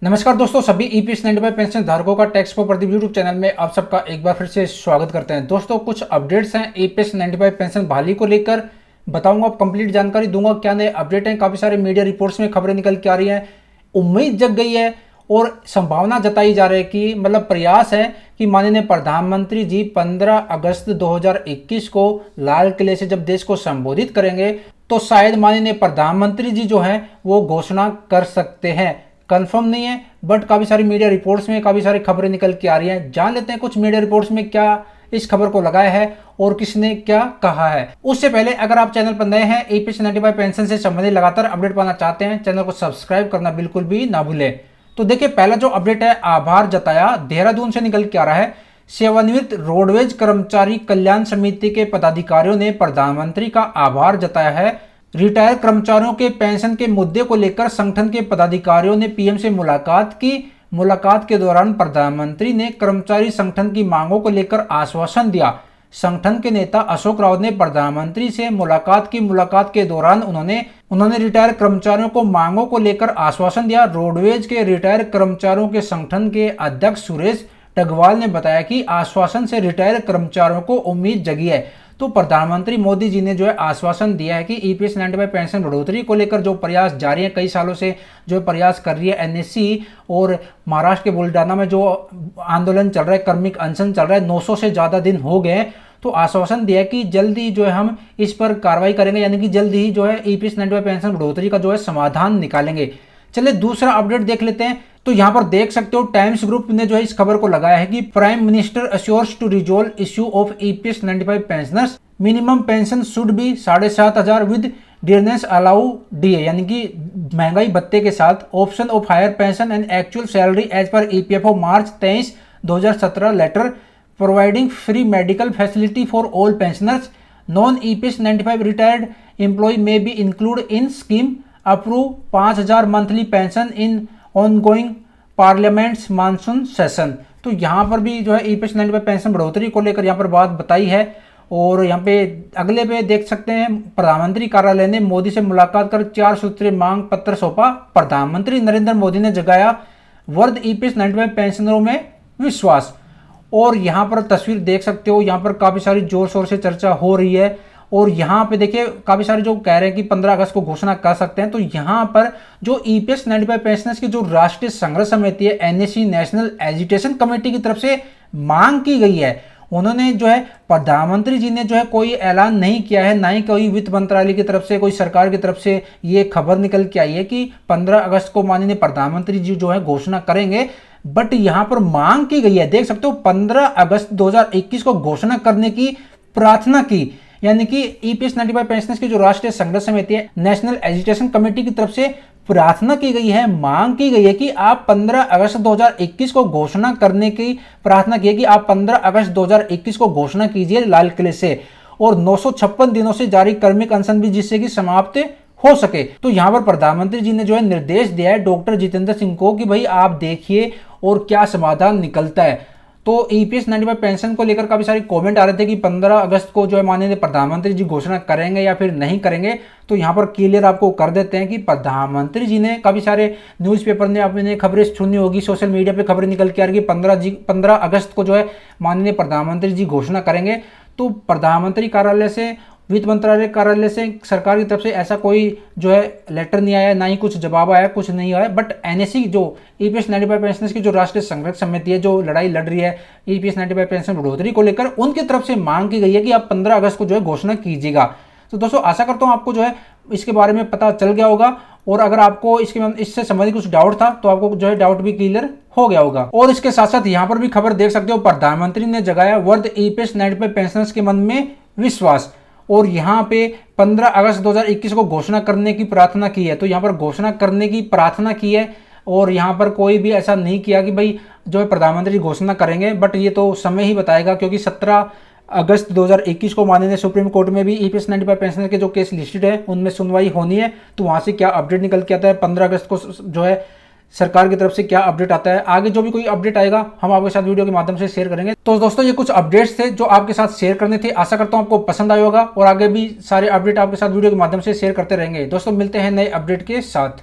नमस्कार दोस्तों, सभी ईपीएस 95 पेंशन धारकों का tax for Pradeep YouTube channel में आप सबका एक बार फिर से स्वागत करते हैं। दोस्तों, कुछ अपडेट्स हैं ईपीएस 95 पेंशन बहाली को लेकर बताऊंगा, कंप्लीट जानकारी दूंगा। क्या नए अपडेट हैं, काफी सारे मीडिया रिपोर्ट्स में खबरें निकल के आ रही हैं। उम्मीद जग गई है और संभावना जताई जा रही है कि प्रयास है कि माननीय प्रधानमंत्री जी 15 अगस्त 2021 को लाल किले से जब देश को संबोधित करेंगे तो शायद माननीय प्रधानमंत्री जी जो है वो घोषणा कर सकते हैं। कंफर्म नहीं है, बट काफी सारी मीडिया रिपोर्ट्स में काफी सारी खबरें निकल के आ रही हैं। जान लेते हैं कुछ मीडिया रिपोर्ट्स में क्या इस खबर को लगाया है और किसने क्या कहा है। उससे पहले अगर आप चैनल पर नए हैं, ईपीएस 95 पेंशन से संबंधित लगातार अपडेट पाना चाहते हैं, चैनल को सब्सक्राइब करना बिल्कुल भी ना भूलें। तो देखिए, पहला जो अपडेट है, आभार जताया, देहरादून से निकल के आ रहा है। सेवानिवृत्त रोडवेज कर्मचारी कल्याण समिति के पदाधिकारियों ने प्रधानमंत्री का आभार जताया है। रिटायर कर्मचारियों के पेंशन के मुद्दे को लेकर संगठन के पदाधिकारियों ने पीएम से मुलाकात की। मुलाकात के दौरान प्रधानमंत्री ने कर्मचारी संगठन की मांगों को लेकर आश्वासन दिया। संगठन के नेता अशोक रावत ने प्रधानमंत्री से मुलाकात की। मुलाकात के दौरान उन्होंने रिटायर कर्मचारियों को मांगों को लेकर आश्वासन दिया। रोडवेज के रिटायर कर्मचारियों के संगठन के अध्यक्ष सुरेश टगवाल ने बताया कि आश्वासन से रिटायर कर्मचारियों को उम्मीद जगी है। तो प्रधानमंत्री मोदी जी ने जो है आश्वासन दिया है कि ईपीएस 95 पेंशन बढ़ोतरी को लेकर जो प्रयास जारी है, कई सालों से जो प्रयास कर रही है एनएससी, और महाराष्ट्र के बुलढाना में जो आंदोलन चल रहा है, कार्मिक अनशन चल रहा है, 900 से ज़्यादा दिन हो गए। तो आश्वासन दिया है कि जल्दी जो है हम इस पर कार्रवाई करेंगे, यानी कि जल्द ही जो है ईपीएस 95 पेंशन बढ़ोतरी का जो है समाधान निकालेंगे। चलिए दूसरा अपडेट देख लेते हैं। तो यहां पर देख सकते हो, टाइम्स ग्रुप ने जो है इस खबर को लगाया है कि prime minister assures to resolve issue of EPS 95 pensioners, minimum pension should be 7,500 with dearness allow DA, यानी कि महंगाई भत्ते के साथ option of higher pension and actual salary as per EPFO March 23, 2017 letter providing free medical facility for all pensioners. Non EPS 95 retired employ may be include in scheme. Approve 5,000 monthly pension in ongoing parliament's monsoon session. तो यहाँ पर भी जो है EPS 95 pension बढ़ोतरी को लेकर यहाँ पर बात बताई है। और यहाँ पे अगले पे देख सकते हैं, प्रधानमंत्री कार्यालय ने मोदी से मुलाकात कर 4 सूत्रीय मांग पत्र सौंपा। प्रधानमंत्री नरेंद्र मोदी ने जगाया वर्ध ईपीएस 95 पेंशनरों में विश्वास। और यहाँ पर तस्वीर देख सकते हो, यहाँ पर काफी सारी जोर शोर से चर्चा हो रही है। और यहाँ पे देखिए, काफी सारे जो कह रहे हैं कि 15 अगस्त को घोषणा कर सकते हैं। तो यहाँ पर जो ईपीएस 95 पेंशनर्स की जो राष्ट्रीय संघर्ष समिति है, एनएससी, नेशनल एजुटेशन कमेटी की तरफ से मांग की गई है। उन्होंने जो है, प्रधानमंत्री जी ने जो है कोई ऐलान नहीं किया है, ना ही कोई वित्त मंत्रालय की तरफ से, कोई सरकार की तरफ से ये खबर निकल के आई है कि 15 अगस्त को माननीय प्रधानमंत्री जी जो है घोषणा करेंगे। बट यहाँ पर मांग की गई है, देख सकते हो, 15 अगस्त 2021 को घोषणा करने की प्रार्थना की। यानी कि ईपीएस 95 पेंशनर्स की जो राष्ट्रीय संघर्ष समिति है, नेशनल एजुटेशन कमेटी की तरफ से प्रार्थना की गई है, मांग की गई है कि आप 15 अगस्त 2021 को घोषणा करने की प्रार्थना की है कि आप 15 अगस्त 2021 को घोषणा कीजिए लाल किले से, और 956 दिनों से जारी कार्मिक अनशन भी जिससे कि समाप्त हो सके। तो यहाँ पर प्रधानमंत्री जी ने जो है निर्देश दिया है डॉक्टर जितेंद्र सिंह को कि भाई आप देखिए और क्या समाधान निकलता है। तो ईपीएस 95 पेंशन को लेकर काफी सारे कमेंट आ रहे थे कि 15 अगस्त को जो है माननीय प्रधानमंत्री जी घोषणा करेंगे या फिर नहीं करेंगे। तो यहाँ पर क्लियर आपको कर देते हैं कि प्रधानमंत्री जी ने, काफी सारे न्यूज़पेपर ने आपने खबरें सुनी होगी, सोशल मीडिया पे खबरें निकल के आ रही कि 15 अगस्त को जो है माननीय प्रधानमंत्री जी घोषणा करेंगे। तो प्रधानमंत्री कार्यालय से, वित्त मंत्रालय कार्यालय से, सरकार की तरफ से ऐसा कोई जो है लेटर नहीं आया, ना ही कुछ जवाब आया, कुछ नहीं आया। बट एनएससी, जो ईपीएस 95 पेंशनर्स की जो राष्ट्रीय संघर्ष समिति है, जो लड़ाई लड़ रही है ईपीएस 95 पेंशन बढ़ोतरी को लेकर, उनकी तरफ से मांग की गई है कि आप 15 अगस्त को जो है घोषणा कीजिएगा। तो दोस्तों, आशा करता हूँ आपको जो है इसके बारे में पता चल गया होगा। और अगर आपको इससे संबंधित कुछ डाउट था तो आपको जो है डाउट भी क्लियर हो गया होगा। और इसके साथ साथ यहाँ पर भी खबर देख सकते हो, प्रधानमंत्री ने जगाया वर्ध ईपीएस 95 पेंशनर्स के मन में विश्वास। और यहाँ पे 15 अगस्त 2021 को घोषणा करने की प्रार्थना की है। तो यहाँ पर घोषणा करने की प्रार्थना की है, और यहाँ पर कोई भी ऐसा नहीं किया कि भाई जो है प्रधानमंत्री घोषणा करेंगे। बट ये तो समय ही बताएगा, क्योंकि 17 अगस्त 2021 को माननीय सुप्रीम कोर्ट में भी ईपीएस 95 पेंशनर के जो केस लिस्टेड है उनमें सुनवाई होनी है। तो वहाँ से क्या अपडेट निकल के आता है, 15 अगस्त को जो है सरकार की तरफ से क्या अपडेट आता है, आगे जो भी कोई अपडेट आएगा हम आपके साथ वीडियो के माध्यम से शेयर करेंगे। तो दोस्तों, ये कुछ अपडेट्स थे जो आपके साथ शेयर करने थे। आशा करता हूं आपको पसंद आया होगा, और आगे भी सारे अपडेट आपके साथ वीडियो के माध्यम से शेयर करते रहेंगे। दोस्तों, मिलते हैं नए अपडेट के साथ।